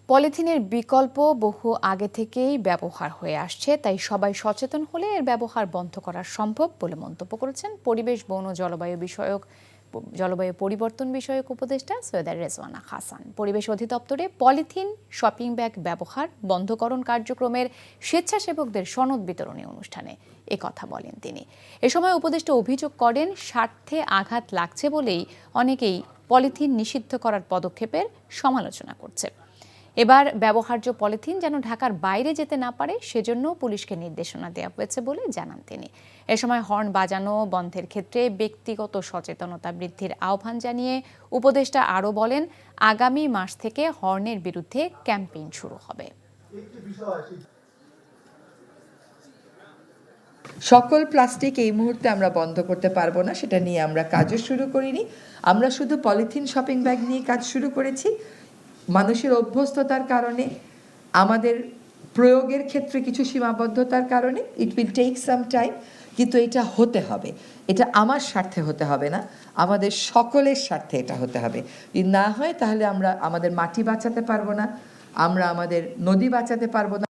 পলিথিনের বিকল্প বহু আগে থেকেই ব্যবহার হয়ে আসছে, তাই সবাই সচেতন হলে এর ব্যবহার বন্ধ করা সম্ভব বলে মন্তব্য করেছেন পরিবেশ, বন ও জলবায়ু পরিবর্তন বিষয়ক উপদেষ্টা সৈয়দা রেজওয়ানা হাসান। পরিবেশ অধিদপ্তরে পলিথিন শপিং ব্যাগ ব্যবহার বন্ধকরণ কার্যক্রমের স্বেচ্ছাসেবকদের সনদ বিতরণী অনুষ্ঠানে কথা বলেন তিনি। এ সময় উপদেষ্টা অভিযোগ করেন, স্বার্থে আঘাত লাগছে বলেই অনেকেই পলিথিন নিষিদ্ধ করার পদক্ষেপের সমালোচনা করছে। এবার ব্যবহার্য পলিথিন যেন ঢাকার বাইরে যেতে না পারে সেজন্য পুলিশকে নির্দেশনা দেওয়া হয়েছে বলে জানান তিনি। এ সময় হর্ন বাজানো বন্ধের ক্ষেত্রে ব্যক্তিগত সচেতনতা বৃদ্ধির আহ্বান জানিয়ে উপদেষ্টা আরও বলেন, আগামী মাস থেকে হর্নের বিরুদ্ধে ক্যাম্পেইন শুরু হবে। সকল প্লাস্টিক এই মুহূর্তে আমরা বন্ধ করতে পারবো না, সেটা নিয়ে আমরা কাজও শুরু করিনি। আমরা শুধু পলিথিন শপিং ব্যাগ নিয়ে কাজ শুরু করেছি। মানুষের অভ্যস্ততার কারণে, আমাদের প্রয়োগের ক্ষেত্রে কিছু সীমাবদ্ধতার কারণে it will take some time, কিন্তু এটা হতে হবে। এটা আমার স্বার্থে হতে হবে না, আমাদের সকলের স্বার্থে এটা হতে হবে। যদি না হয় তাহলে আমরা আমাদের মাটি বাঁচাতে পারবো না, আমরা আমাদের নদী বাঁচাতে পারবো না।